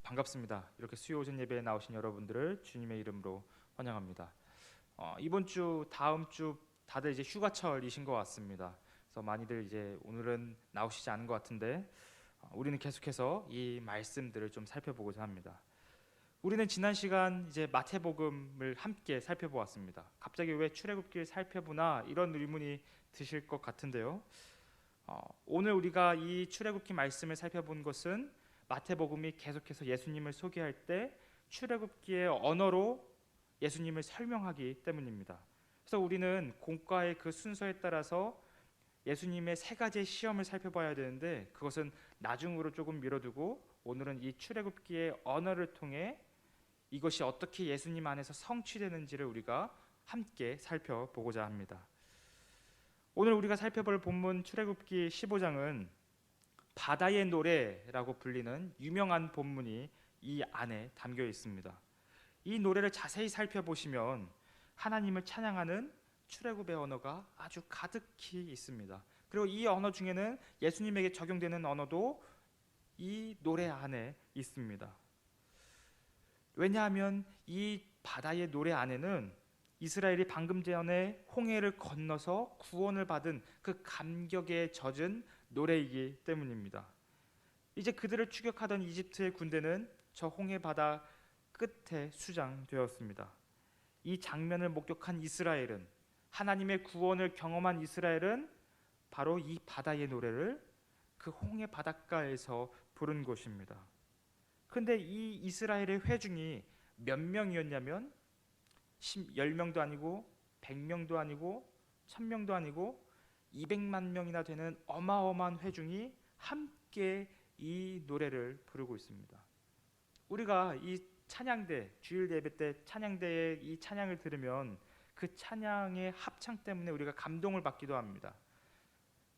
반갑습니다. 이렇게 수요 오전 예배에 나오신 여러분들을 주님의 이름으로 환영합니다. 이번 주, 다음 주 다들 이제 휴가철이신 것 같습니다. 그래서 많이들 이제 오늘은 나오시지 않은 것 같은데 우리는 계속해서 이 말씀들을 좀 살펴보고자 합니다. 우리는 지난 시간 이제 마태복음을 함께 살펴보았습니다. 갑자기 왜 출애굽기를 살펴보나 이런 의문이 드실 것 같은데요. 오늘 우리가 이 출애굽기 말씀을 살펴본 것은 마태복음이 계속해서 예수님을 소개할 때 출애굽기의 언어로 예수님을 설명하기 때문입니다. 그래서 우리는 공과의 그 순서에 따라서 예수님의 세 가지의 시험을 살펴봐야 되는데 그것은 나중으로 조금 미뤄두고 오늘은 이 출애굽기의 언어를 통해 이것이 어떻게 예수님 안에서 성취되는지를 우리가 함께 살펴보고자 합니다. 오늘 우리가 살펴볼 본문 출애굽기 15장은 바다의 노래라고 불리는 유명한 본문이 이 안에 담겨 있습니다. 이 노래를 자세히 살펴보시면 하나님을 찬양하는 출애굽의 언어가 아주 가득히 있습니다. 그리고 이 언어 중에는 예수님에게 적용되는 언어도 이 노래 안에 있습니다. 왜냐하면 이 바다의 노래 안에는 이스라엘이 방금 전에 홍해를 건너서 구원을 받은 그 감격에 젖은 노래이기 때문입니다. 이제 그들을 추격하던 이집트의 군대는 저 홍해 바다 끝에 수장되었습니다. 이 장면을 목격한 이스라엘은, 하나님의 구원을 경험한 이스라엘은 바로 이 바다의 노래를 그 홍해 바닷가에서 부른 것입니다. 그런데 이 이스라엘의 회중이 몇 명이었냐면 10명도 아니고 100명도 아니고 1000명도 아니고 200만 명이나 되는 어마어마한 회중이 함께 이 노래를 부르고 있습니다. 우리가 이 찬양대, 주일 예배 때 찬양대의 이 찬양을 들으면 그 찬양의 합창 때문에 우리가 감동을 받기도 합니다.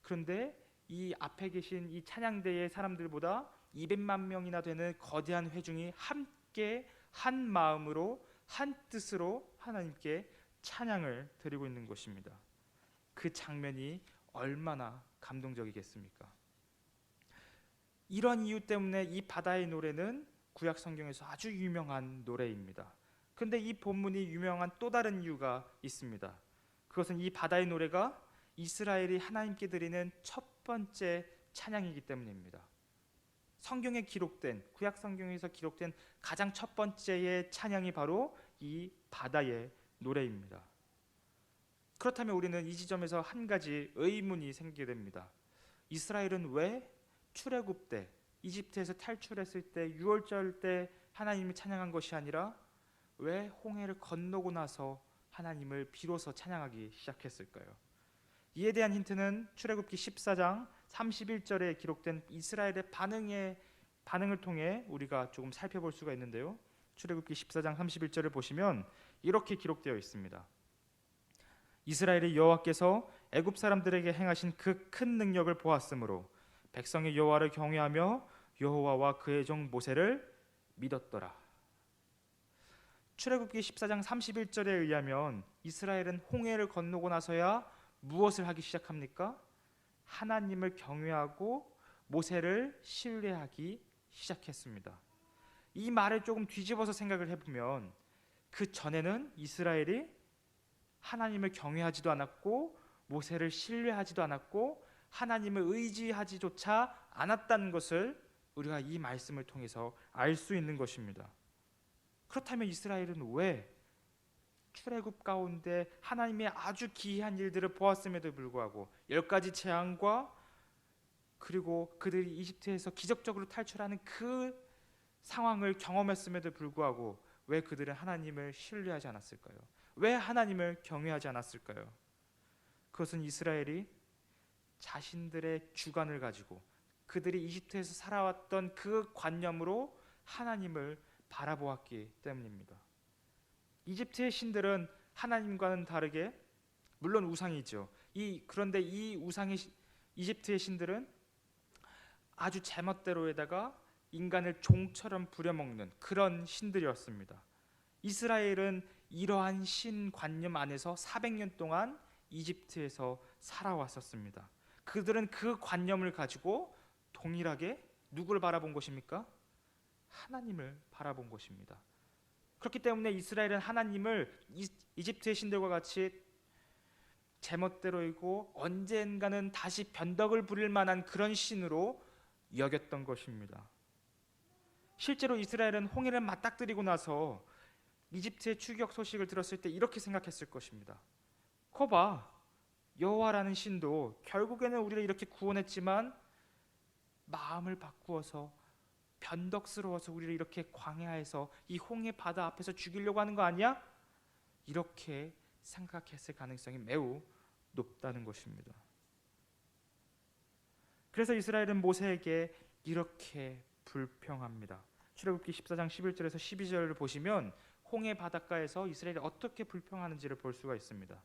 그런데 이 앞에 계신 이 찬양대의 사람들보다 200만 명이나 되는 거대한 회중이 함께 한 마음으로 한 뜻으로 하나님께 찬양을 드리고 있는 것입니다. 그 장면이 얼마나 감동적이겠습니까? 이런 이유 때문에 이 바다의 노래는 구약 성경에서 아주 유명한 노래입니다. 그런데 이 본문이 유명한 또 다른 이유가 있습니다. 그것은 이 바다의 노래가 이스라엘이 하나님께 드리는 첫 번째 찬양이기 때문입니다. 성경에 기록된, 구약 성경에서 기록된 가장 첫 번째의 찬양이 바로 이 바다의 노래입니다. 그렇다면 우리는 이 지점에서 한 가지 의문이 생기게 됩니다. 이스라엘은 왜 출애굽 때, 이집트에서 탈출했을 때, 유월절 때 하나님을 찬양한 것이 아니라 왜 홍해를 건너고 나서 하나님을 비로소 찬양하기 시작했을까요? 이에 대한 힌트는 출애굽기 14장 31절에 기록된 이스라엘의 반응을 통해 우리가 조금 살펴볼 수가 있는데요. 출애굽기 14장 31절을 보시면 이렇게 기록되어 있습니다. 이스라엘의 여호와께서 애굽 사람들에게 행하신 그 큰 능력을 보았으므로 백성이 여호와를 경외하며 여호와와 그의 종 모세를 믿었더라. 출애굽기 14장 31절에 의하면 이스라엘은 홍해를 건너고 나서야 무엇을 하기 시작합니까? 하나님을 경외하고 모세를 신뢰하기 시작했습니다. 이 말을 조금 뒤집어서 생각을 해보면 그 전에는 이스라엘이 하나님을 경외하지도 않았고 모세를 신뢰하지도 않았고 하나님을 의지하지조차 않았다는 것을 우리가 이 말씀을 통해서 알 수 있는 것입니다. 그렇다면 이스라엘은 왜 출애굽 가운데 하나님의 아주 기이한 일들을 보았음에도 불구하고 10가지 재앙과 그리고 그들이 이집트에서 기적적으로 탈출하는 그 상황을 경험했음에도 불구하고 왜 그들은 하나님을 신뢰하지 않았을까요? 왜 하나님을 경외하지 않았을까요? 그것은 이스라엘이 자신들의 주관을 가지고 그들이 이집트에서 살아왔던 그 관념으로 하나님을 바라보았기 때문입니다. 이집트의 신들은 하나님과는 다르게 물론 우상이죠. 그런데 이 이집트의 신들은 아주 제멋대로에다가 인간을 종처럼 부려먹는 그런 신들이었습니다. 이스라엘은 이러한 신관념 안에서 400년 동안 이집트에서 살아왔었습니다. 그들은 그 관념을 가지고 동일하게 누구를 바라본 것입니까? 하나님을 바라본 것입니다. 그렇기 때문에 이스라엘은 하나님을 이집트의 신들과 같이 제멋대로이고 언젠가는 다시 변덕을 부릴 만한 그런 신으로 여겼던 것입니다. 실제로 이스라엘은 홍해를 맞닥뜨리고 나서 이집트의 추격 소식을 들었을 때 이렇게 생각했을 것입니다. 거봐, 여호와라는 신도 결국에는 우리를 이렇게 구원했지만 마음을 바꾸어서 변덕스러워서 우리를 이렇게 광야에서 이 홍해 바다 앞에서 죽이려고 하는 거 아니야? 이렇게 생각했을 가능성이 매우 높다는 것입니다. 그래서 이스라엘은 모세에게 이렇게 불평합니다. 출애굽기 14장 11절에서 12절을 보시면 홍해 바닷가에서 이스라엘이 어떻게 불평하는지를 볼 수가 있습니다.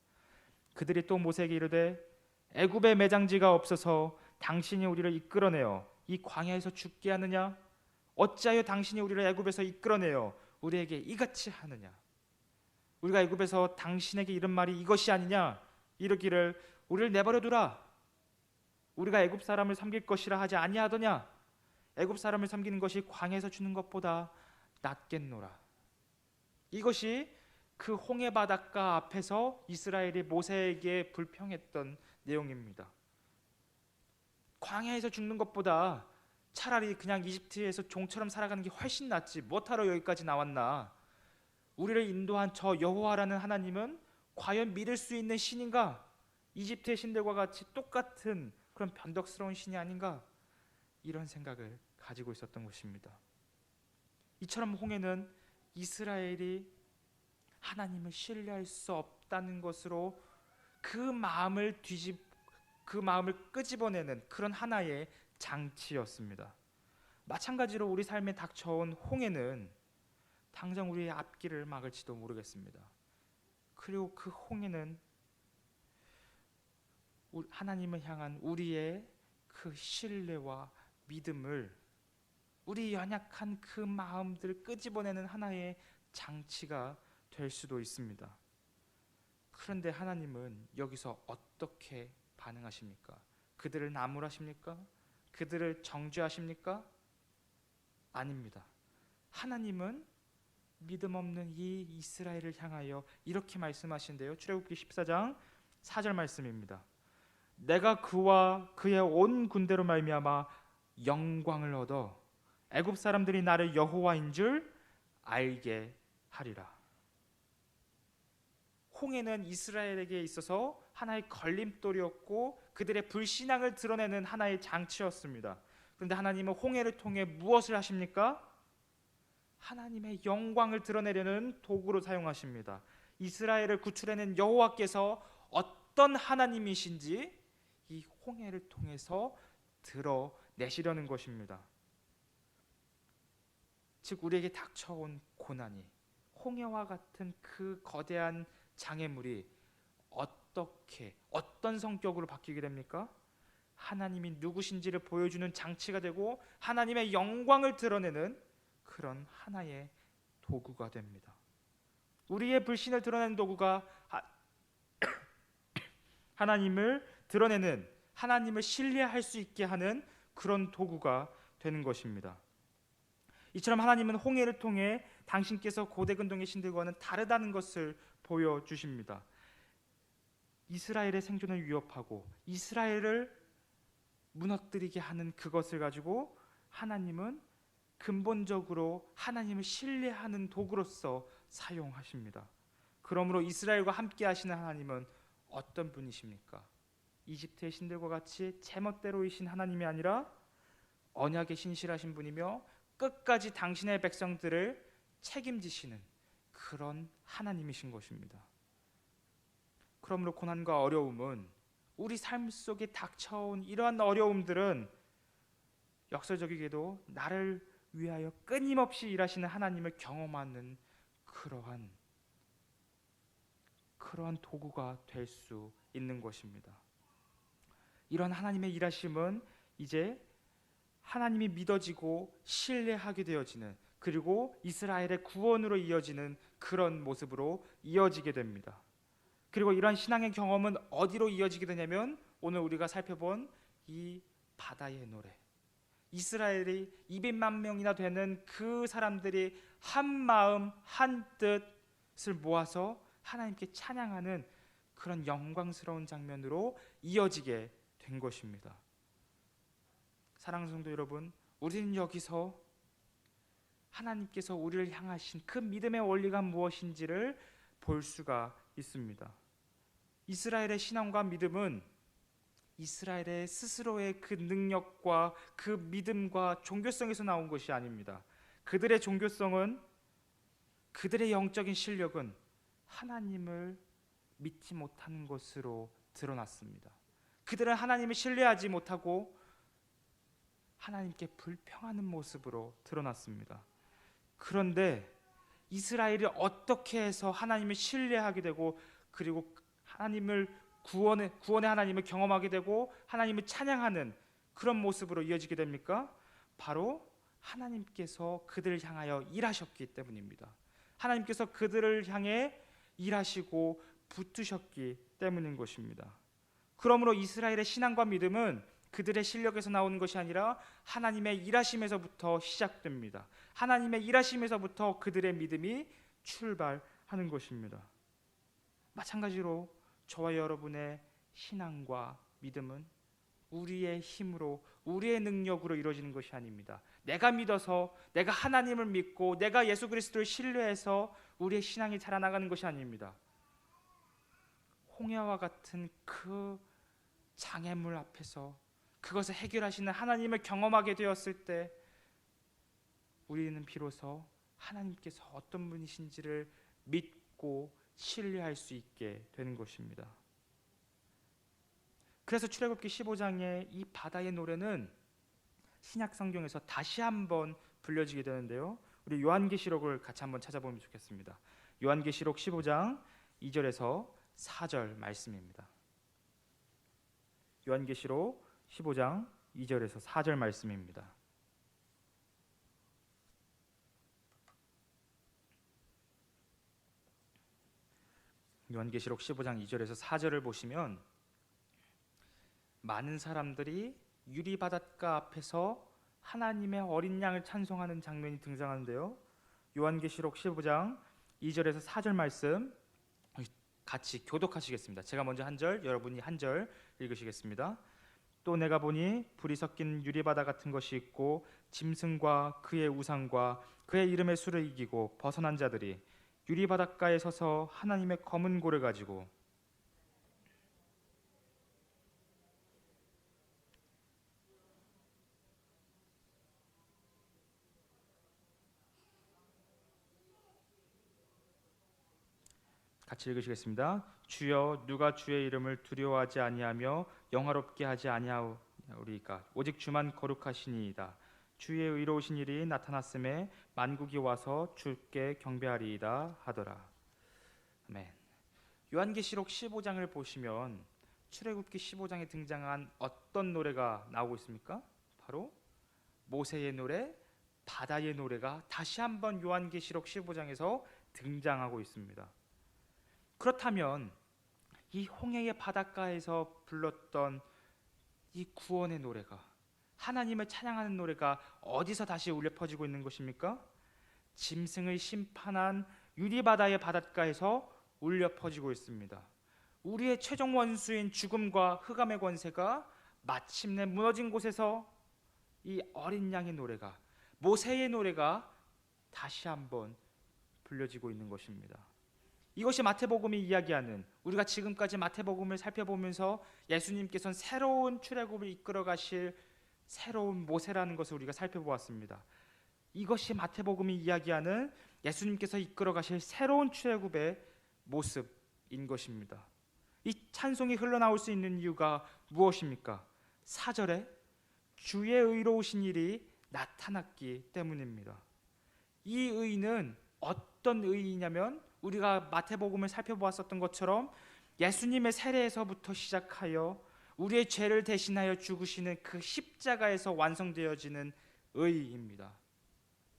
그들이 또 모세에게 이르되 애굽에 매장지가 없어서 당신이 우리를 이끌어내어 이 광야에서 죽게 하느냐? 어찌하여 당신이 우리를 애굽에서 이끌어내어 우리에게 이같이 하느냐? 우리가 애굽에서 당신에게 이른 말이 이것이 아니냐? 이르기를 우리를 내버려 두라. 우리가 애굽 사람을 섬길 것이라 하지 아니하더냐? 애굽 사람을 섬기는 것이 광야에서 주는 것보다 낫겠노라. 이것이 그 홍해 바닷가 앞에서 이스라엘이 모세에게 불평했던 내용입니다. 광야에서 죽는 것보다 차라리 그냥 이집트에서 종처럼 살아가는 게 훨씬 낫지. 뭐하러 여기까지 나왔나? 우리를 인도한 저 여호와라는 하나님은 과연 믿을 수 있는 신인가? 이집트의 신들과 같이 똑같은 그런 변덕스러운 신이 아닌가? 이런 생각을 가지고 있었던 것입니다. 이처럼 홍해는 이스라엘이 하나님을 신뢰할 수 없다는 것으로 그 마음을 끄집어내는 그런 하나의 장치였습니다. 마찬가지로 우리 삶에 닥쳐온 홍해는 당장 우리의 앞길을 막을지도 모르겠습니다. 그리고 그 홍해는 하나님을 향한 우리의 그 신뢰와 믿음을, 우리 연약한 그 마음들을 끄집어내는 하나의 장치가 될 수도 있습니다. 그런데 하나님은 여기서 어떻게 반응하십니까? 그들을 나무라십니까? 그들을 정죄하십니까? 아닙니다. 하나님은 믿음 없는 이 이스라엘을 향하여 이렇게 말씀하신대요. 출애굽기 14장 4절 말씀입니다. 내가 그와 그의 온 군대로 말미암아 영광을 얻어 애굽 사람들이 나를 여호와인 줄 알게 하리라. 홍해는 이스라엘에게 있어서 하나의 걸림돌이었고 그들의 불신앙을 드러내는 하나의 장치였습니다. 그런데 하나님은 홍해를 통해 무엇을 하십니까? 하나님의 영광을 드러내려는 도구로 사용하십니다. 이스라엘을 구출해낸 여호와께서 어떤 하나님이신지 이 홍해를 통해서 드러내시려는 것입니다. 즉 우리에게 닥쳐온 고난이, 홍해와 같은 그 거대한 장애물이 어떤 성격으로 바뀌게 됩니까? 하나님이 누구신지를 보여주는 장치가 되고 하나님의 영광을 드러내는 그런 하나의 도구가 됩니다. 우리의 불신을 드러내는 도구가 하나님을 드러내는, 하나님을 신뢰할 수 있게 하는 그런 도구가 되는 것입니다. 이처럼 하나님은 홍해를 통해 당신께서 고대 근동의 신들과는 다르다는 것을 보여주십니다. 이스라엘의 생존을 위협하고 이스라엘을 무너뜨리게 하는 그것을 가지고 하나님은 근본적으로 하나님을 신뢰하는 도구로서 사용하십니다. 그러므로 이스라엘과 함께 하시는 하나님은 어떤 분이십니까? 이집트의 신들과 같이 제멋대로이신 하나님이 아니라 언약에 신실하신 분이며 끝까지 당신의 백성들을 책임지시는 그런 하나님이신 것입니다. 그러므로 고난과 어려움은, 우리 삶 속에 닥쳐온 이러한 어려움들은 역설적이게도 나를 위하여 끊임없이 일하시는 하나님을 경험하는 그러한 도구가 될 수 있는 것입니다. 이런 하나님의 일하심은 이제 하나님이 믿어지고 신뢰하게 되어지는, 그리고 이스라엘의 구원으로 이어지는 그런 모습으로 이어지게 됩니다. 그리고 이러한 신앙의 경험은 어디로 이어지게 되냐면 오늘 우리가 살펴본 이 바다의 노래, 이스라엘이 200만 명이나 되는 그 사람들이 한 마음 한 뜻을 모아서 하나님께 찬양하는 그런 영광스러운 장면으로 이어지게 된 것입니다. 사랑하는 성도 여러분, 우리는 여기서 하나님께서 우리를 향하신 그 믿음의 원리가 무엇인지를 볼 수가 있습니다. 이스라엘의 신앙과 믿음은 이스라엘의 스스로의 그 능력과 그 믿음과 종교성에서 나온 것이 아닙니다. 그들의 종교성은, 그들의 영적인 실력은 하나님을 믿지 못하는 것으로 드러났습니다. 그들은 하나님을 신뢰하지 못하고 하나님께 불평하는 모습으로 드러났습니다. 그런데 이스라엘이 어떻게 해서 하나님을 신뢰하게 되고 그리고 하나님을 구원의 하나님을 경험하게 되고 하나님을 찬양하는 그런 모습으로 이어지게 됩니까? 바로 하나님께서 그들을 향하여 일하셨기 때문입니다. 하나님께서 그들을 향해 일하시고 붙으셨기 때문인 것입니다. 그러므로 이스라엘의 신앙과 믿음은 그들의 실력에서 나오는 것이 아니라 하나님의 일하심에서부터 시작됩니다. 하나님의 일하심에서부터 그들의 믿음이 출발하는 것입니다. 마찬가지로 저와 여러분의 신앙과 믿음은 우리의 힘으로, 우리의 능력으로 이루어지는 것이 아닙니다. 내가 믿어서, 내가 하나님을 믿고 내가 예수 그리스도를 신뢰해서 우리의 신앙이 자라나가는 것이 아닙니다. 홍해와 같은 그 장애물 앞에서 그것을 해결하시는 하나님을 경험하게 되었을 때 우리는 비로소 하나님께서 어떤 분이신지를 믿고 신뢰할 수 있게 되는 것입니다. 그래서 출애굽기 15장의 이 바다의 노래는 신약 성경에서 다시 한번 불려지게 되는데요. 우리 요한계시록을 같이 한번 찾아보면 좋겠습니다. 요한계시록 15장 2절에서 4절 말씀입니다. 요한계시록 15장 2절에서 4절 말씀입니다. 요한계시록 15장 2절에서 4절을 보시면 많은 사람들이 유리바닷가 앞에서 하나님의 어린 양을 찬송하는 장면이 등장하는데요. 요한계시록 15장 2절에서 4절 말씀 같이 교독하시겠습니다. 제가 먼저 한 절, 여러분이 한 절 읽으시겠습니다. 또 내가 보니 불이 섞인 유리바다 같은 것이 있고 짐승과 그의 우상과 그의 이름의 수를 이기고 벗어난 자들이 유리바닷가에 서서 하나님의 검은 고를 가지고 같이 읽으시겠습니다. 주여 누가 주의 이름을 두려워하지 아니하며 영화롭게 하지 아니하오리까 오직 주만 거룩하시니이다. 주의 의로우신 일이 나타났음에 만국이 와서 주께 경배하리이다 하더라. 아멘. 요한계시록 15장을 보시면 출애굽기 15장에 등장한 어떤 노래가 나오고 있습니까? 바로 모세의 노래, 바다의 노래가 다시 한번 요한계시록 15장에서 등장하고 있습니다. 그렇다면 이 홍해의 바닷가에서 불렀던 이 구원의 노래가, 하나님을 찬양하는 노래가 어디서 다시 울려 퍼지고 있는 것입니까? 짐승을 심판한 유리바다의 바닷가에서 울려 퍼지고 있습니다. 우리의 최종 원수인 죽음과 흑암의 권세가 마침내 무너진 곳에서 이 어린 양의 노래가, 모세의 노래가 다시 한번 불려지고 있는 것입니다. 이것이 마태복음이 이야기하는, 우리가 지금까지 마태복음을 살펴보면서 예수님께서는 새로운 출애굽을 이끌어 가실 새로운 모세라는 것을 우리가 살펴보았습니다. 이것이 마태복음이 이야기하는 예수님께서 이끌어 가실 새로운 출애굽의 모습인 것입니다. 이 찬송이 흘러나올 수 있는 이유가 무엇입니까? 4절에 주의 의로우신 일이 나타났기 때문입니다. 이 의는 어떤 의이냐면 우리가 마태복음을 살펴보았었던 것처럼 예수님의 세례에서부터 시작하여 우리의 죄를 대신하여 죽으시는 그 십자가에서 완성되어지는 의입니다.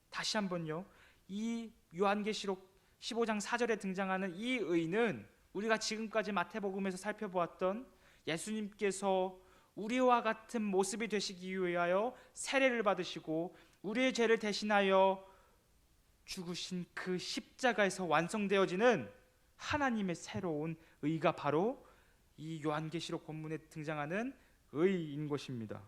다시 한번요. 이 요한계시록 15장 4절에 등장하는 이 의는 우리가 지금까지 마태복음에서 살펴보았던 예수님께서 우리와 같은 모습이 되시기 위하여 세례를 받으시고 우리의 죄를 대신하여 죽으신 그 십자가에서 완성되어지는 하나님의 새로운 의가 바로 이 요한계시록 본문에 등장하는 의인 것입니다.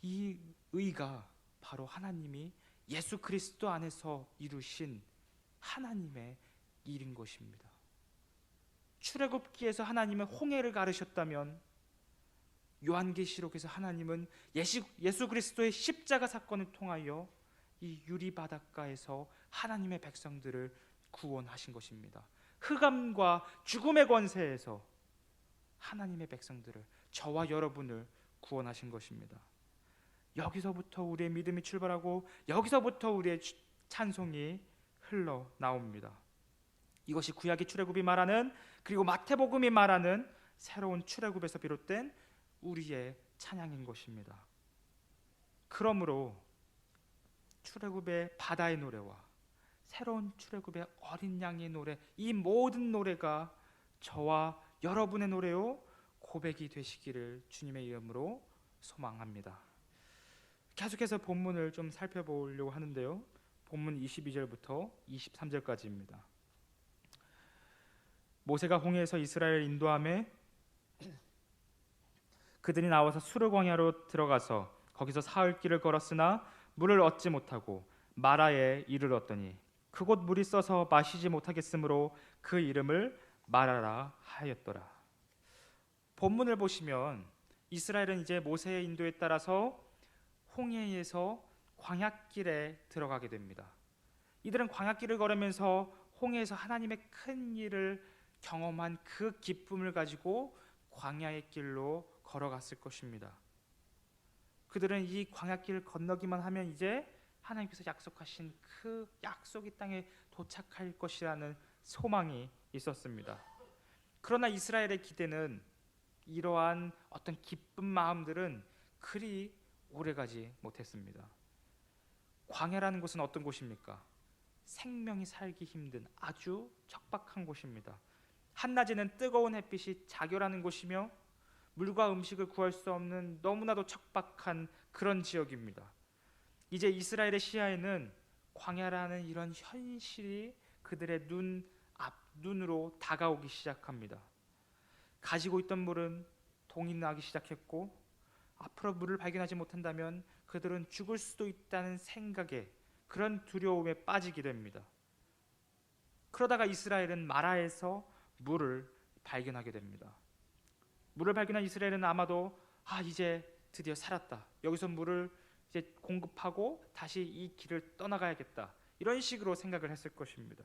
이 의가 바로 하나님이 예수 그리스도 안에서 이루신 하나님의 일인 것입니다. 출애굽기에서 하나님은 홍해를 가르셨다면 요한계시록에서 하나님은 예수 그리스도의 십자가 사건을 통하여 이 유리 바닷가에서 하나님의 백성들을 구원하신 것입니다. 흑암과 죽음의 권세에서 하나님의 백성들을, 저와 여러분을 구원하신 것입니다. 여기서부터 우리의 믿음이 출발하고 여기서부터 우리의 찬송이 흘러나옵니다. 이것이 구약의 출애굽이 말하는, 그리고 마태복음이 말하는 새로운 출애굽에서 비롯된 우리의 찬양인 것입니다. 그러므로 출애굽의 바다의 노래와 새로운 출애굽의 어린 양의 노래, 이 모든 노래가 저와 여러분의 노래요 고백이 되시기를 주님의 이름으로 소망합니다. 계속해서 본문을 좀 살펴보려고 하는데요, 본문 22절부터 23절까지입니다. 모세가 홍해에서 이스라엘을 인도하매 그들이 나와서 수르 광야로 들어가서 거기서 사흘 길을 걸었으나 물을 얻지 못하고 마라에 이르렀더니 그곳 물이 써서 마시지 못하겠으므로 그 이름을 마라라 하였더라. 본문을 보시면 이스라엘은 이제 모세의 인도에 따라서 홍해에서 광야길에 들어가게 됩니다. 이들은 광야길을 걸으면서 홍해에서 하나님의 큰 일을 경험한 그 기쁨을 가지고 광야의 길로 걸어갔을 것입니다. 그들은 이 광야길을 건너기만 하면 이제 하나님께서 약속하신 그 약속의 땅에 도착할 것이라는 소망이 있었습니다. 그러나 이스라엘의 기대는, 이러한 어떤 기쁜 마음들은 그리 오래가지 못했습니다. 광야라는 곳은 어떤 곳입니까? 생명이 살기 힘든 아주 척박한 곳입니다. 한낮에는 뜨거운 햇빛이 자결하는 곳이며 물과 음식을 구할 수 없는 너무나도 척박한 그런 지역입니다. 이제 이스라엘의 시야에는 광야라는 이런 현실이 그들의 눈으로 다가오기 시작합니다. 가지고 있던 물은 동이 나기 시작했고, 앞으로 물을 발견하지 못한다면 그들은 죽을 수도 있다는 생각에, 그런 두려움에 빠지게 됩니다. 그러다가 이스라엘은 마라에서 물을 발견하게 됩니다. 물을 발견한 이스라엘은 아마도 이제 드디어 살았다, 여기서 물을 이제 공급하고 다시 이 길을 떠나가야겠다, 이런 식으로 생각을 했을 것입니다.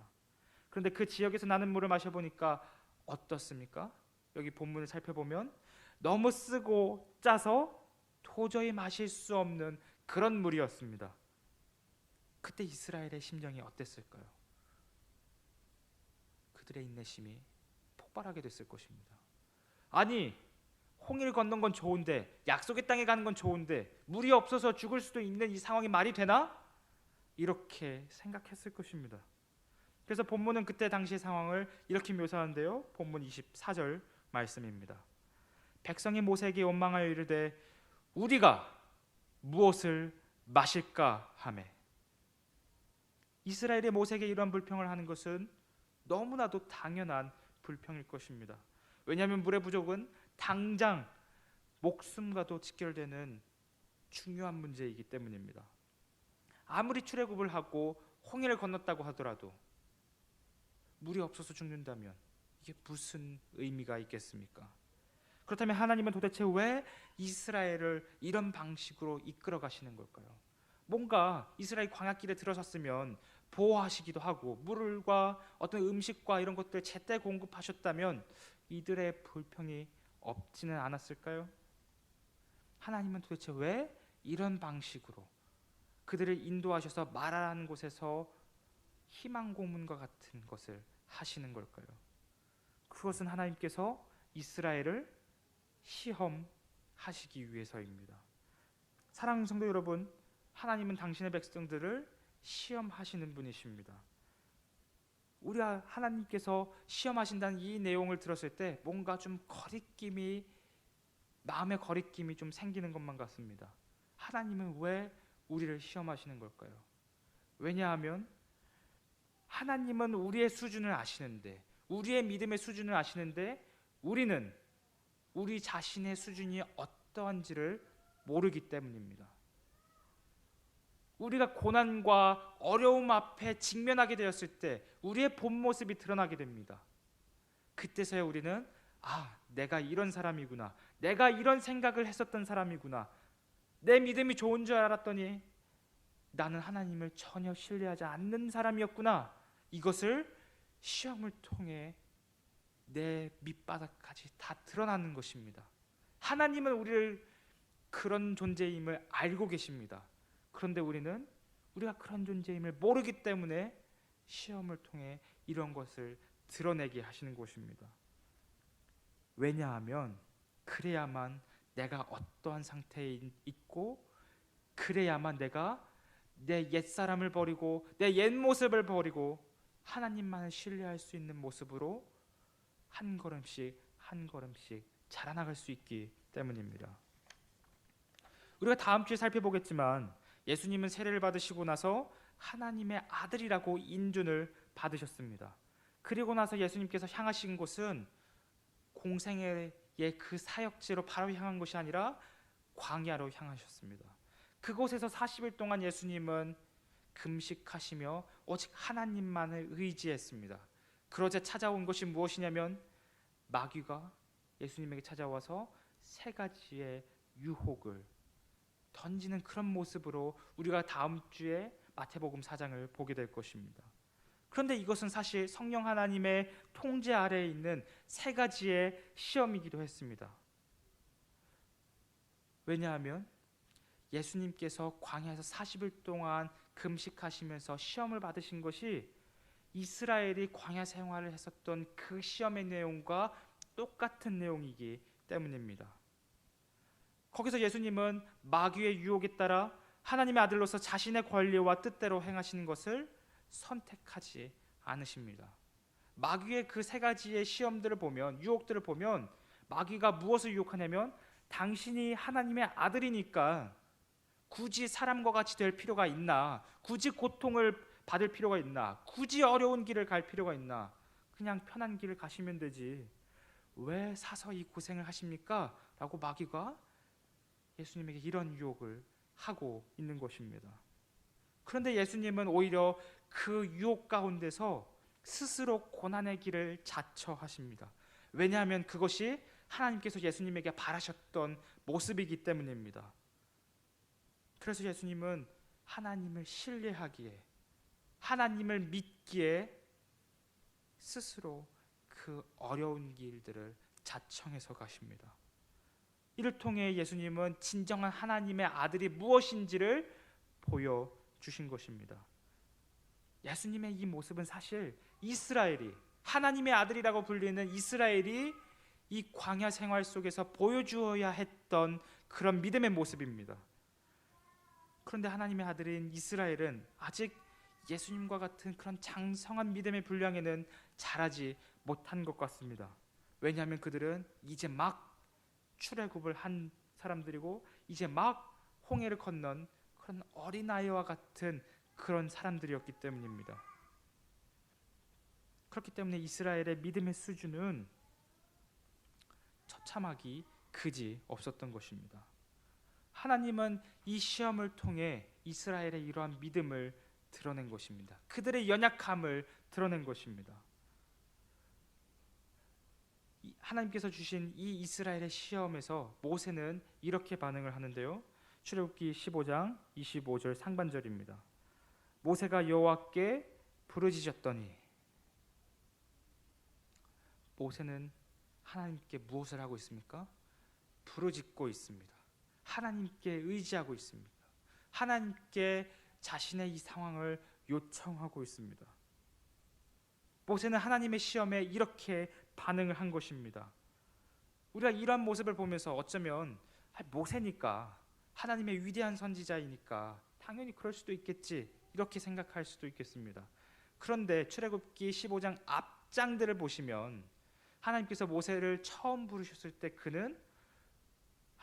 그런데 그 지역에서 나는 물을 마셔보니까 어떻습니까? 여기 본문을 살펴보면 너무 쓰고 짜서 도저히 마실 수 없는 그런 물이었습니다. 그때 이스라엘의 심정이 어땠을까요? 그들의 인내심이 폭발하게 됐을 것입니다. 아니, 홍해를 건넌 건 좋은데, 약속의 땅에 가는 건 좋은데 물이 없어서 죽을 수도 있는 이 상황이 말이 되나? 이렇게 생각했을 것입니다. 그래서 본문은 그때 당시의 상황을 이렇게 묘사하는데요, 본문 24절 말씀입니다. 백성이 모세에게 원망하여 이르되 우리가 무엇을 마실까 하매. 이스라엘의 모세에게 이러한 불평을 하는 것은 너무나도 당연한 불평일 것입니다. 왜냐하면 물의 부족은 당장 목숨과도 직결되는 중요한 문제이기 때문입니다. 아무리 출애굽을 하고 홍해를 건넜다고 하더라도 물이 없어서 죽는다면 이게 무슨 의미가 있겠습니까? 그렇다면 하나님은 도대체 왜 이스라엘을 이런 방식으로 이끌어 가시는 걸까요? 뭔가 이스라엘 광야길에 들어섰으면 보호하시기도 하고 물과 어떤 음식과 이런 것들 제때 공급하셨다면 이들의 불평이 없지는 않았을까요? 하나님은 도대체 왜 이런 방식으로 그들을 인도하셔서 마라라는 곳에서 희망 고문과 같은 것을 하시는 걸까요? 그것은 하나님께서 이스라엘을 시험하시기 위해서입니다. 사랑하는 성도 여러분, 하나님은 당신의 백성들을 시험하시는 분이십니다. 우리가 하나님께서 시험하신다는 이 내용을 들었을 때 뭔가 좀 거리낌이 마음의 거리낌이 좀 생기는 것만 같습니다. 하나님은 왜 우리를 시험하시는 걸까요? 왜냐하면 하나님은 우리의 수준을 아시는데, 우리의 믿음의 수준을 아시는데 우리는 우리 자신의 수준이 어떠한지를 모르기 때문입니다. 우리가 고난과 어려움 앞에 직면하게 되었을 때 우리의 본 모습이 드러나게 됩니다. 그때서야 우리는 내가 이런 사람이구나, 내가 이런 생각을 했었던 사람이구나, 내 믿음이 좋은 줄 알았더니 나는 하나님을 전혀 신뢰하지 않는 사람이었구나, 이것을 시험을 통해 내 밑바닥까지 다 드러나는 것입니다. 하나님은 우리를 그런 존재임을 알고 계십니다. 그런데 우리가 그런 존재임을 모르기 때문에 시험을 통해 이런 것을 드러내게 하시는 것입니다. 왜냐하면 그래야만 내가 어떠한 상태에 있고, 그래야만 내가 내 옛사람을 버리고 내 옛모습을 버리고 하나님만을 신뢰할 수 있는 모습으로 한 걸음씩 한 걸음씩 자라나갈 수 있기 때문입니다. 우리가 다음 주에 살펴보겠지만 예수님은 세례를 받으시고 나서 하나님의 아들이라고 인준을 받으셨습니다. 그리고 나서 예수님께서 향하신 곳은 공생애의 그 사역지로 바로 향한 것이 아니라 광야로 향하셨습니다. 그곳에서 40일 동안 예수님은 금식하시며 오직 하나님만을 의지했습니다. 그러자 찾아온 것이 무엇이냐면 마귀가 예수님에게 찾아와서 세 가지의 유혹을 던지는 그런 모습으로 우리가 다음 주에 마태복음 4장을 보게 될 것입니다. 그런데 이것은 사실 성령 하나님의 통제 아래에 있는 세 가지의 시험이기도 했습니다. 왜냐하면 예수님께서 광야에서 40일 동안 금식하시면서 시험을 받으신 것이 이스라엘이 광야 생활을 했었던 그 시험의 내용과 똑같은 내용이기 때문입니다. 거기서 예수님은 마귀의 유혹에 따라 하나님의 아들로서 자신의 권리와 뜻대로 행하시는 것을 선택하지 않으십니다. 마귀의 그 세 가지의 시험들을 보면, 유혹들을 보면 마귀가 무엇을 유혹하냐면 당신이 하나님의 아들이니까 굳이 사람과 같이 될 필요가 있나, 굳이 고통을 받을 필요가 있나, 굳이 어려운 길을 갈 필요가 있나, 그냥 편한 길을 가시면 되지, 왜 사서 이 고생을 하십니까? 라고 마귀가 예수님에게 이런 유혹을 하고 있는 것입니다. 그런데 예수님은 오히려 그 유혹 가운데서 스스로 고난의 길을 자처하십니다. 왜냐하면 그것이 하나님께서 예수님에게 바라셨던 모습이기 때문입니다. 그래서 예수님은 하나님을 신뢰하기에, 하나님을 믿기에 스스로 그 어려운 길들을 자청해서 가십니다. 이를 통해 예수님은 진정한 하나님의 아들이 무엇인지를 보여주신 것입니다. 예수님의 이 모습은 사실 이스라엘이, 하나님의 아들이라고 불리는 이스라엘이 이 광야 생활 속에서 보여주어야 했던 그런 믿음의 모습입니다. 그런데 하나님의 아들인 이스라엘은 아직 예수님과 같은 그런 장성한 믿음의 분량에는 자라지 못한 것 같습니다. 왜냐하면 그들은 이제 막 출애굽을 한 사람들이고 이제 막 홍해를 건넌 그런 어린아이와 같은 그런 사람들이었기 때문입니다. 그렇기 때문에 이스라엘의 믿음의 수준은 처참하기 그지 없었던 것입니다. 하나님은 이 시험을 통해 이스라엘의 이러한 믿음을 드러낸 것입니다. 그들의 연약함을 드러낸 것입니다. 하나님께서 주신 이 이스라엘의 시험에서 모세는 이렇게 반응을 하는데요. 출애굽기 15장 25절 상반절입니다. 모세가 여호와께 부르짖었더니, 모세는 하나님께 무엇을 하고 있습니까? 부르짖고 있습니다. 하나님께 의지하고 있습니다. 하나님께 자신의 이 상황을 요청하고 있습니다. 모세는 하나님의 시험에 이렇게 반응을 한 것입니다. 우리가 이러한 모습을 보면서 어쩌면 모세니까, 하나님의 위대한 선지자이니까 당연히 그럴 수도 있겠지, 이렇게 생각할 수도 있겠습니다. 그런데 출애굽기 15장 앞장들을 보시면 하나님께서 모세를 처음 부르셨을 때 그는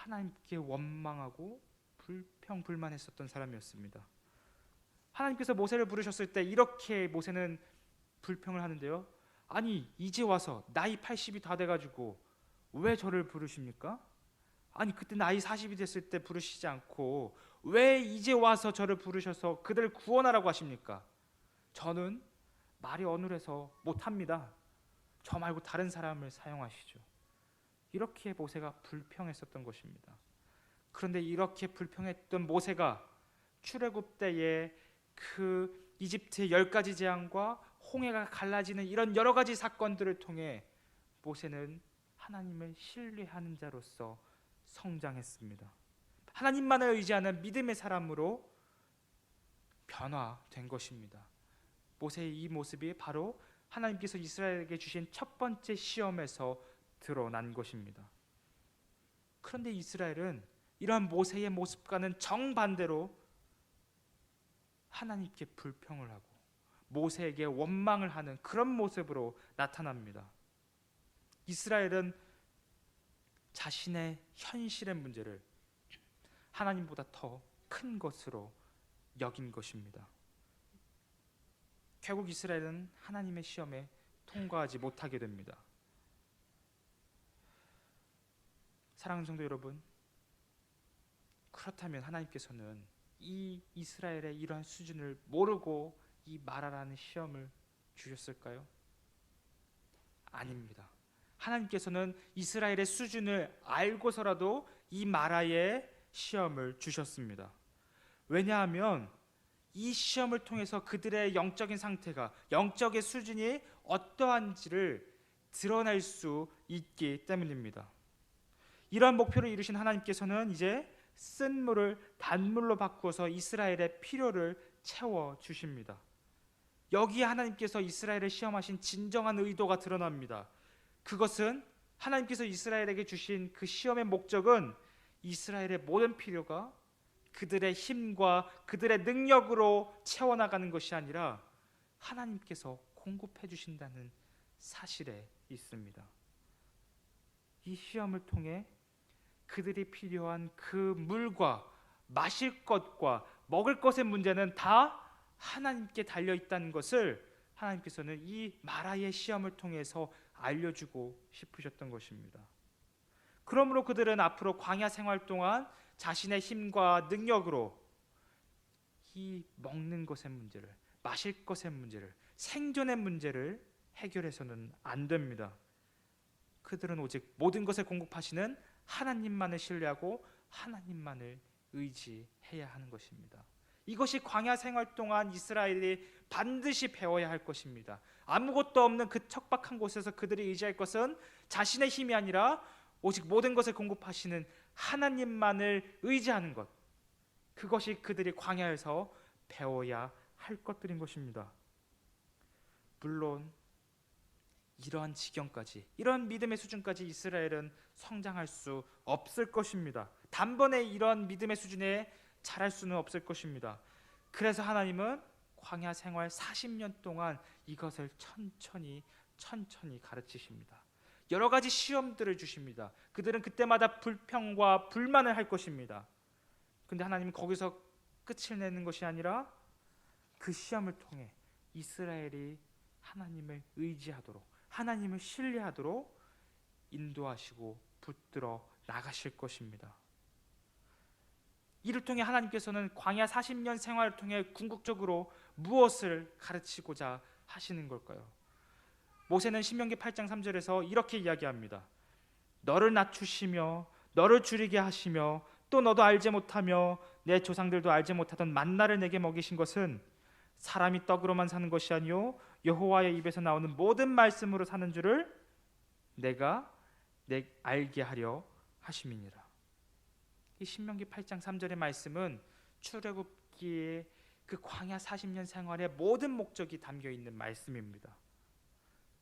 하나님께 원망하고 불평불만했었던 사람이었습니다. 하나님께서 모세를 부르셨을 때 이렇게 모세는 불평을 하는데요. 아니 이제 와서 나이 80이 다 돼가지고 왜 저를 부르십니까? 아니 그때 나이 40이 됐을 때 부르시지 않고 왜 이제 와서 저를 부르셔서 그들을 구원하라고 하십니까? 저는 말이 어눌해서 못합니다. 저 말고 다른 사람을 사용하시죠. 이렇게 모세가 불평했었던 것입니다. 그런데 이렇게 불평했던 모세가 출애굽 때에 그 이집트의 10가지 재앙과 홍해가 갈라지는 이런 여러 가지 사건들을 통해 모세는 하나님을 신뢰하는 자로서 성장했습니다. 하나님만을 의지하는 믿음의 사람으로 변화된 것입니다. 모세의 이 모습이 바로 하나님께서 이스라엘에게 주신 첫 번째 시험에서 드러난 것입니다. 그런데 이스라엘은 이러한 모세의 모습과는 정반대로 하나님께 불평을 하고 모세에게 원망을 하는 그런 모습으로 나타납니다. 이스라엘은 자신의 현실의 문제를 하나님보다 더 큰 것으로 여긴 것입니다. 결국 이스라엘은 하나님의 시험에 통과하지 못하게 됩니다. 사랑하는 성도 여러분, 그렇다면 하나님께서는 이 이스라엘의 이러한 수준을 모르고 이 마라라는 시험을 주셨을까요? 아닙니다. 하나님께서는 이스라엘의 수준을 알고서라도 이 마라의 시험을 주셨습니다. 왜냐하면 이 시험을 통해서 그들의 영적인 상태가, 영적의 수준이 어떠한지를 드러낼 수 있기 때문입니다. 이러한 목표를 이루신 하나님께서는 이제 쓴 물을 단물로 바꾸어서 이스라엘의 필요를 채워 주십니다. 여기에 하나님께서 이스라엘을 시험하신 진정한 의도가 드러납니다. 그것은 하나님께서 이스라엘에게 주신 그 시험의 목적은 이스라엘의 모든 필요가 그들의 힘과 그들의 능력으로 채워나가는 것이 아니라 하나님께서 공급해 주신다는 사실에 있습니다. 이 시험을 통해 그들이 필요한 그 물과 마실 것과 먹을 것의 문제는 다 하나님께 달려 있다는 것을 하나님께서는 이 마라의 시험을 통해서 알려주고 싶으셨던 것입니다. 그러므로 그들은 앞으로 광야 생활 동안 자신의 힘과 능력으로 이 먹는 것의 문제를, 마실 것의 문제를, 생존의 문제를 해결해서는 안 됩니다. 그들은 오직 모든 것을 공급하시는 하나님만을 신뢰하고 하나님만을 의지해야 하는 것입니다. 이것이 광야 생활 동안 이스라엘이 반드시 배워야 할 것입니다. 아무것도 없는 그 척박한 곳에서 그들이 의지할 것은 자신의 힘이 아니라 오직 모든 것을 공급하시는 하나님만을 의지하는 것, 그것이 그들이 광야에서 배워야 할 것들인 것입니다. 물론 이러한 지경까지, 이런 믿음의 수준까지 이스라엘은 성장할 수 없을 것입니다. 단번에 이런 믿음의 수준에 자랄 수는 없을 것입니다. 그래서 하나님은 광야 생활 40년 동안 이것을 천천히 가르치십니다. 여러 가지 시험들을 주십니다. 그들은 그때마다 불평과 불만을 할 것입니다. 근데 하나님은 거기서 끝을 내는 것이 아니라 그 시험을 통해 이스라엘이 하나님을 의지하도록, 하나님을 신뢰하도록 인도하시고 붙들어 나가실 것입니다. 이를 통해 하나님께서는 광야 40년 생활을 통해 궁극적으로 무엇을 가르치고자 하시는 걸까요? 모세는 신명기 8장 3절에서 이렇게 이야기합니다. 너를 낮추시며 너를 줄이게 하시며 또 너도 알지 못하며 내 조상들도 알지 못하던 만나를 내게 먹이신 것은 사람이 떡으로만 사는 것이 아니요 여호와의 입에서 나오는 모든 말씀으로 사는 줄을 내가 알게 하려 하심이니라. 이 신명기 8장 3절의 말씀은 출애굽기의 그 광야 40년 생활의 모든 목적이 담겨 있는 말씀입니다.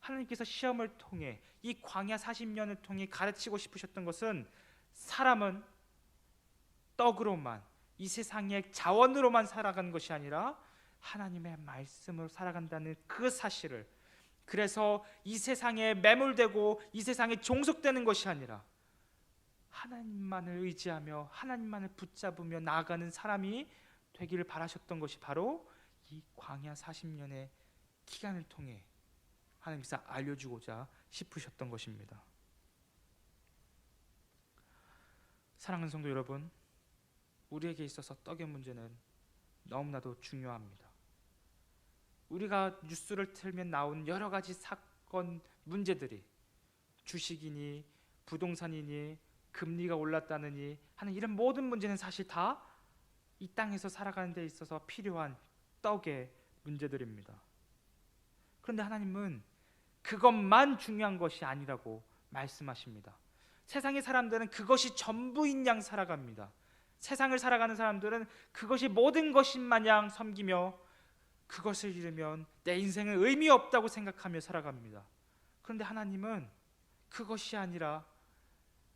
하나님께서 시험을 통해 이 광야 40년을 통해 가르치고 싶으셨던 것은 사람은 떡으로만, 이 세상의 자원으로만 살아가는 것이 아니라 하나님의 말씀으로 살아간다는 그 사실을, 그래서 이 세상에 매몰되고 이 세상에 종속되는 것이 아니라 하나님만을 의지하며 하나님만을 붙잡으며 나아가는 사람이 되기를 바라셨던 것이 바로 이 광야 40년의 기간을 통해 하나님께서 알려주고자 싶으셨던 것입니다. 사랑하는 성도 여러분, 우리에게 있어서 떡의 문제는 너무나도 중요합니다. 우리가 뉴스를 틀면 나오는 여러 가지 사건 문제들이 주식이니 부동산이니 금리가 올랐다느니 하는 이런 모든 문제는 사실 다 이 땅에서 살아가는 데 있어서 필요한 떡의 문제들입니다. 그런데 하나님은 그것만 중요한 것이 아니라고 말씀하십니다. 세상의 사람들은 그것이 전부인 양 살아갑니다. 세상을 살아가는 사람들은 그것이 모든 것인 마냥 섬기며 그것을 잃으면 내 인생은 의미 없다고 생각하며 살아갑니다. 그런데 하나님은 그것이 아니라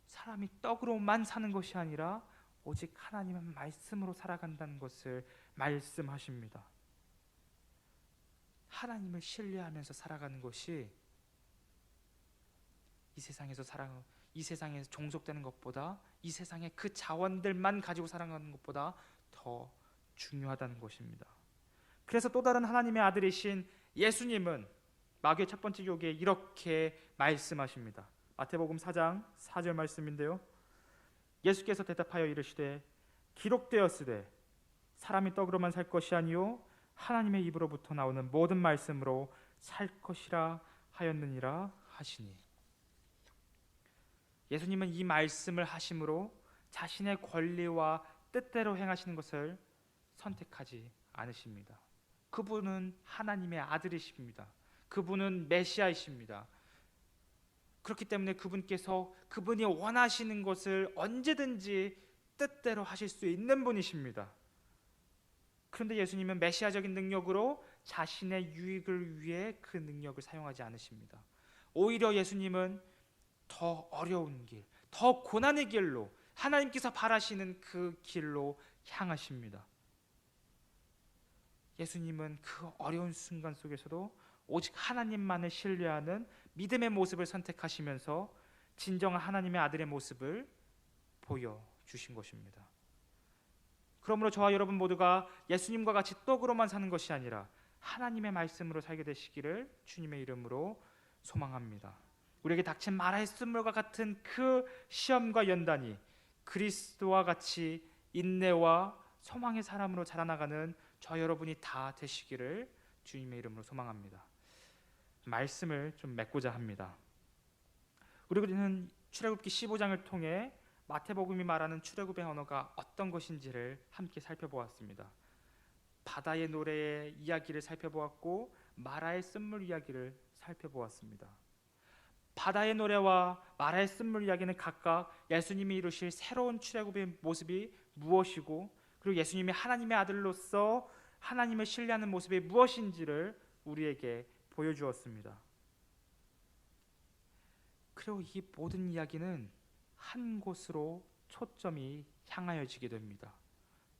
사람이 떡으로만 사는 것이 아니라 오직 하나님의 말씀으로 살아간다는 것을 말씀하십니다. 하나님을 신뢰하면서 살아가는 것이 이 세상에서 종속되는 것보다, 이 세상의 그 자원들만 가지고 살아가는 것보다 더 중요하다는 것입니다. 그래서 또 다른 하나님의 아들이신 예수님은 마귀의 첫 번째 유혹에 이렇게 말씀하십니다. 마태복음 4장 4절 말씀인데요, 예수께서 대답하여 이르시되 기록되었으되 사람이 떡으로만 살 것이 아니요 하나님의 입으로부터 나오는 모든 말씀으로 살 것이라 하였느니라 하시니. 예수님은 이 말씀을 하심으로 자신의 권리와 뜻대로 행하시는 것을 선택하지 않으십니다. 그분은 하나님의 아들이십니다. 그분은 메시아이십니다. 그렇기 때문에 그분이 원하시는 것을 언제든지 뜻대로 하실 수 있는 분이십니다. 그런데 예수님은 메시아적인 능력으로 자신의 유익을 위해 그 능력을 사용하지 않으십니다. 오히려 예수님은 더 어려운 길, 더 고난의 길로, 하나님께서 바라시는 그 길로 향하십니다. 예수님은 그 어려운 순간 속에서도 오직 하나님만을 신뢰하는 믿음의 모습을 선택하시면서 진정한 하나님의 아들의 모습을 보여주신 것입니다. 그러므로 저와 여러분 모두가 예수님과 같이 떡으로만 사는 것이 아니라 하나님의 말씀으로 살게 되시기를 주님의 이름으로 소망합니다. 우리에게 닥친 마라의 쓴물과 같은 그 시험과 연단이 그리스도와 같이 인내와 소망의 사람으로 자라나가는 저 여러분이 다 되시기를 주님의 이름으로 소망합니다. 말씀을 좀 맺고자 합니다. 우리는 출애굽기 15장을 통해 마태복음이 말하는 출애굽의 언어가 어떤 것인지를 함께 살펴보았습니다. 바다의 노래의 이야기를 살펴보았고 마라의 쓴물 이야기를 살펴보았습니다. 바다의 노래와 마라의 쓴물 이야기는 각각 예수님이 이루실 새로운 출애굽의 모습이 무엇이고, 그리고 예수님이 하나님의 아들로서 하나님을 신뢰하는 모습이 무엇인지를 우리에게 보여주었습니다. 그리고 이 모든 이야기는 한 곳으로 초점이 향하여지게 됩니다.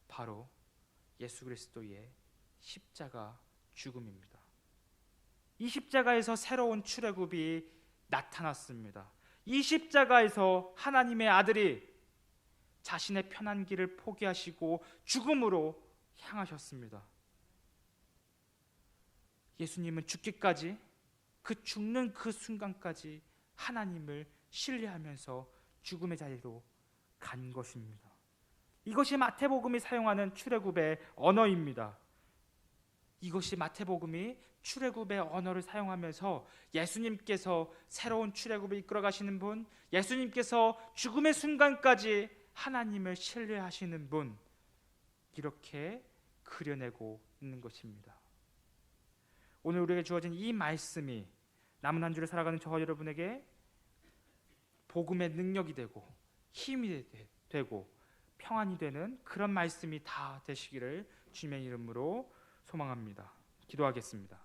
바로 예수 그리스도의 십자가 죽음입니다. 이 십자가에서 새로운 출애굽이 나타났습니다. 이 십자가에서 하나님의 아들이 자신의 편한 길을 포기하시고 죽음으로 향하셨습니다. 예수님은 죽기까지, 그 죽는 그 순간까지 하나님을 신뢰하면서 죽음의 자리로 간 것입니다. 이것이 마태복음이 사용하는 출애굽의 언어입니다. 이것이 마태복음이 출애굽의 언어를 사용하면서 예수님께서 새로운 출애굽을 이끌어 가시는 분, 예수님께서 죽음의 순간까지 하나님을 신뢰하시는 분, 이렇게 그려내고 있는 것입니다. 오늘 우리에게 주어진 이 말씀이 남은 한 주를 살아가는 저와 여러분에게 복음의 능력이 되고 힘이 되고 평안이 되는 그런 말씀이 다 되시기를 주님의 이름으로 소망합니다. 기도하겠습니다.